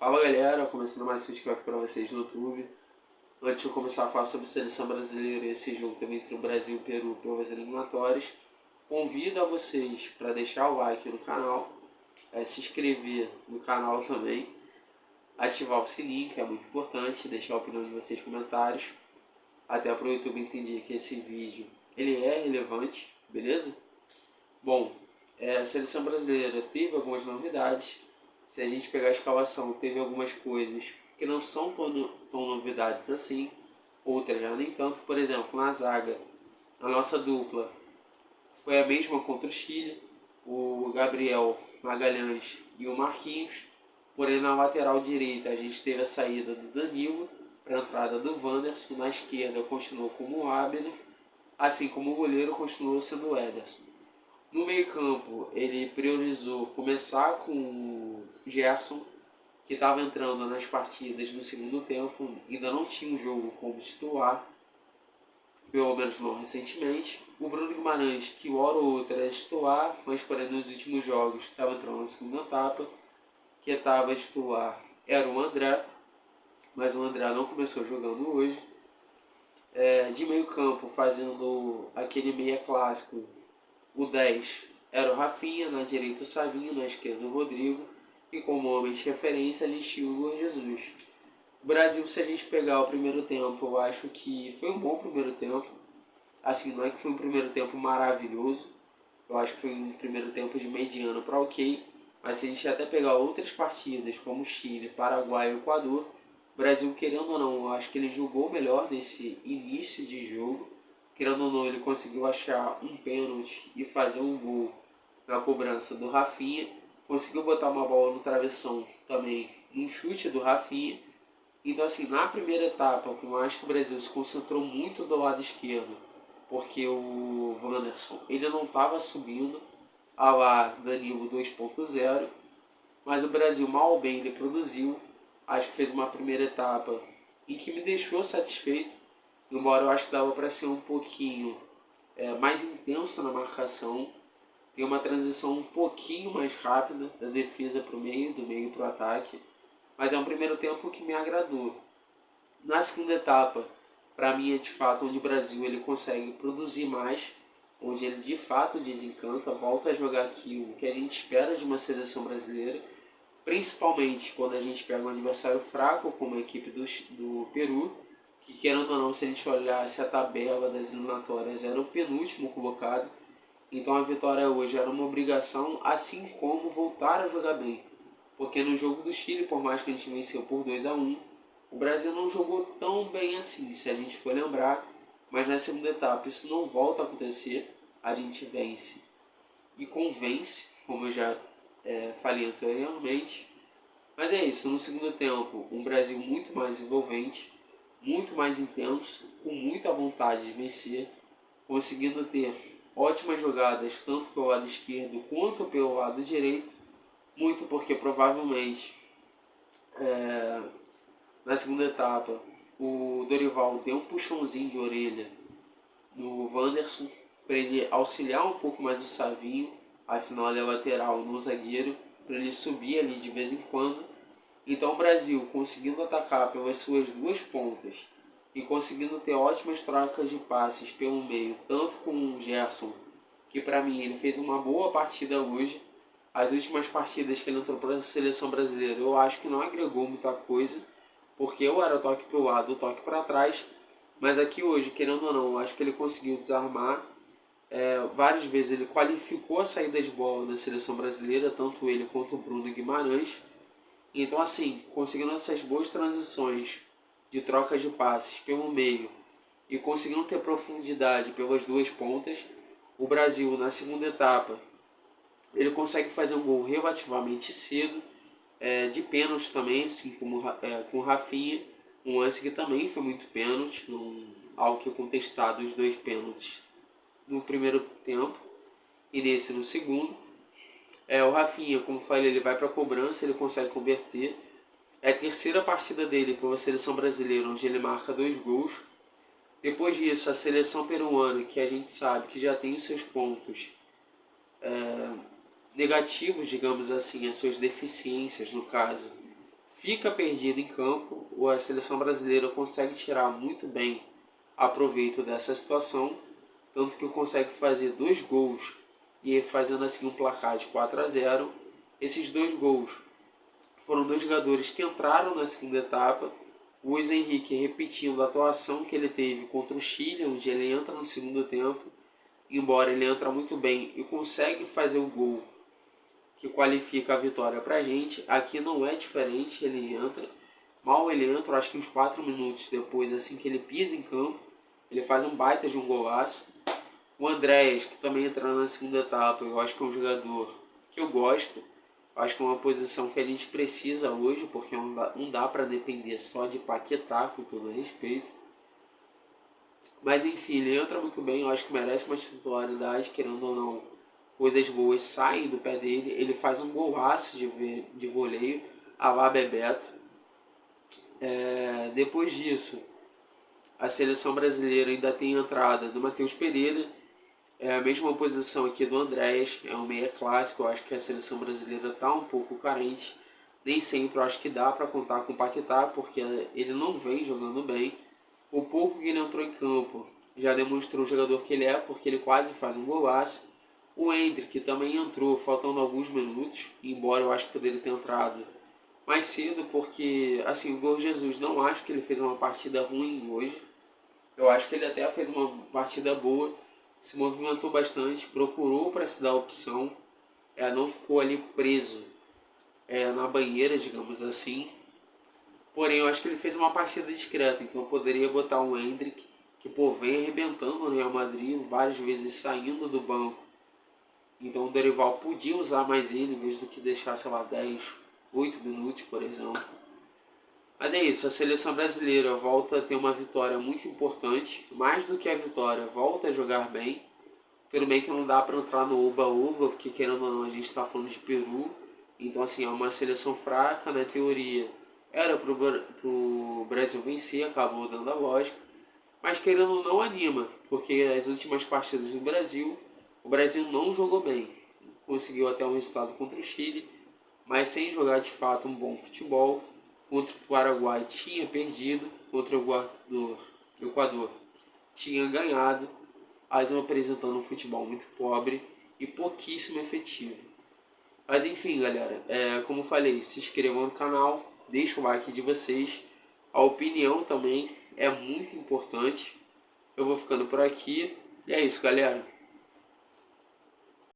Fala galera, começando mais um vídeo aqui para vocês no YouTube. Antes de eu começar a falar sobre a seleção brasileira e esse jogo também entre o Brasil e o Peru pelas eliminatórias, convido a vocês para deixar o like no canal, se inscrever no canal também, ativar o sininho, que é muito importante, deixar a opinião de vocês nos comentários, até para o YouTube entender que esse vídeo ele é relevante, beleza? Bom, a seleção brasileira teve algumas novidades. Se a gente pegar a escalação, teve algumas coisas que não são tão novidades assim, outras já nem tanto. Por exemplo, na zaga, a nossa dupla foi a mesma contra o Chile, o Gabriel Magalhães e o Marquinhos. Porém, na lateral direita, a gente teve a saída do Danilo para a entrada do Wanderson. Na esquerda, continuou como o Abner, assim como o goleiro continuou sendo o Ederson. No meio campo, ele priorizou começar com o Gerson, que estava entrando nas partidas no segundo tempo, ainda não tinha um jogo como titular, pelo menos não recentemente. O Bruno Guimarães, que hora ou outra era titular, mas porém nos últimos jogos estava entrando na segunda etapa, que estava titular era o André, mas o André não começou jogando hoje. De meio campo, fazendo aquele meia clássico, o 10 era o Rafinha, na direita o Savinho, na esquerda o Rodrigo, e como homem de referência eles tinham o Igor Jesus. O Brasil, se a gente pegar o primeiro tempo, eu acho que foi um bom primeiro tempo. Assim, não é que foi um primeiro tempo maravilhoso, eu acho que foi um primeiro tempo de mediano para ok, mas se a gente até pegar outras partidas como Chile, Paraguai e Equador, o Brasil, querendo ou não, eu acho que ele jogou melhor nesse início de jogo. Querendo ou não, ele conseguiu achar um pênalti e fazer um gol na cobrança do Rafinha. Conseguiu botar uma bola no travessão também, num chute do Rafinha. Então, assim, na primeira etapa, eu acho que o Brasil se concentrou muito do lado esquerdo, porque o Wanderson, ele não estava subindo a lá Danilo 2.0, mas o Brasil, mal ou bem, ele produziu. Acho que fez uma primeira etapa em que me deixou satisfeito, embora eu acho que dava para ser um pouquinho mais intensa na marcação. Tem uma transição um pouquinho mais rápida da defesa para o meio, do meio para o ataque, mas é um primeiro tempo que me agradou. Na segunda etapa, para mim é de fato onde o Brasil ele consegue produzir mais, onde ele de fato desencanta, volta a jogar aquilo que a gente espera de uma seleção brasileira, principalmente quando a gente pega um adversário fraco como a equipe do Peru, que querendo ou não, se a gente olhasse a tabela das eliminatórias, era o penúltimo colocado. Então a vitória hoje era uma obrigação, assim como voltar a jogar bem. Porque no jogo do Chile, por mais que a gente venceu por 2-1, o Brasil não jogou tão bem assim, se a gente for lembrar. Mas na segunda etapa isso não volta a acontecer, a gente vence e convence, como eu já falei anteriormente. Mas é isso, no segundo tempo, um Brasil muito mais envolvente, muito mais intenso, com muita vontade de vencer, conseguindo ter ótimas jogadas tanto pelo lado esquerdo quanto pelo lado direito, muito porque provavelmente na segunda etapa o Dorival deu um puxãozinho de orelha no Wanderson para ele auxiliar um pouco mais o Savinho, afinal ele é lateral no zagueiro, para ele subir ali de vez em quando. Então o Brasil conseguindo atacar pelas suas duas pontas e conseguindo ter ótimas trocas de passes pelo meio, tanto com o Gerson, que para mim ele fez uma boa partida hoje. As últimas partidas que ele entrou para a seleção brasileira eu acho que não agregou muita coisa, porque eu era toque para o lado, toque para trás, mas aqui hoje, querendo ou não, eu acho que ele conseguiu desarmar. Várias vezes ele qualificou a saída de bola da seleção brasileira, tanto ele quanto o Bruno Guimarães. Então, assim, conseguindo essas boas transições de troca de passes pelo meio e conseguindo ter profundidade pelas duas pontas, o Brasil, na segunda etapa, ele consegue fazer um gol relativamente cedo, de pênalti também, assim como com o Rafinha, um lance que também foi muito pênalti, algo que contestado os dois pênaltis no primeiro tempo e nesse no segundo. O Rafinha, como falei, ele vai para a cobrança, ele consegue converter. É a terceira partida dele pela seleção brasileira, onde ele marca 2 gols. Depois disso, a seleção peruana, que a gente sabe que já tem os seus pontos negativos, digamos assim, as suas deficiências, no caso, fica perdida em campo, ou a seleção brasileira consegue tirar muito bem aproveito dessa situação, tanto que consegue fazer 2 gols e fazendo assim um placar de 4-0. Esses 2 gols foram 2 jogadores que entraram na segunda etapa. O Luiz Henrique repetindo a atuação que ele teve contra o Chile, onde ele entra no segundo tempo, embora ele entra muito bem e consegue fazer o gol que qualifica a vitória pra gente. Aqui não é diferente, ele entra, mal ele entra, acho que uns 4 minutos depois, assim que ele pisa em campo, ele faz um baita de um golaço. O Andréas, que também entra na segunda etapa, eu acho que é um jogador que eu gosto, acho que é uma posição que a gente precisa hoje, porque não dá para depender só de Paquetá, com todo respeito. Mas enfim, ele entra muito bem, eu acho que merece uma titularidade, querendo ou não, coisas boas saem do pé dele. Ele faz um golaço de voleio, a lá Bebeto. Depois disso, a seleção brasileira ainda tem a entrada do Matheus Pereira, é a mesma posição aqui do Andréas, é um meia clássico. Eu acho que a seleção brasileira está um pouco carente. Nem sempre eu acho que dá para contar com o Paquetá, porque ele não vem jogando bem. O pouco que ele entrou em campo já demonstrou o jogador que ele é, porque ele quase faz um golaço. O Endrick também entrou faltando alguns minutos, embora eu acho que poderia ter entrado mais cedo, porque assim, o Gol Jesus, não acho que ele fez uma partida ruim hoje. Eu acho que ele até fez uma partida boa, se movimentou bastante, procurou para se dar opção, não ficou ali preso na banheira, digamos assim. Porém, eu acho que ele fez uma partida discreta, então eu poderia botar um Endrick, que vem arrebentando no Real Madrid, várias vezes saindo do banco. Então o Dorival podia usar mais ele, em vez do que deixar, sei lá, 10, 8 minutos, por exemplo. Mas é isso, a seleção brasileira volta a ter uma vitória muito importante. Mais do que a vitória, volta a jogar bem. Tudo bem que não dá para entrar no oba-oba, porque querendo ou não a gente está falando de Peru. Então assim, é uma seleção fraca, na teoria era pro Brasil vencer, acabou dando a lógica. Mas querendo ou não anima, porque as últimas partidas do Brasil, o Brasil não jogou bem. Conseguiu até um resultado contra o Chile, mas sem jogar de fato um bom futebol. Contra o Paraguai tinha perdido, contra o Equador tinha ganhado, mas apresentando um futebol muito pobre e pouquíssimo efetivo. Mas enfim, galera, como eu falei, se inscrevam no canal, deixa o like de vocês, a opinião também é muito importante. Eu vou ficando por aqui e é isso, galera.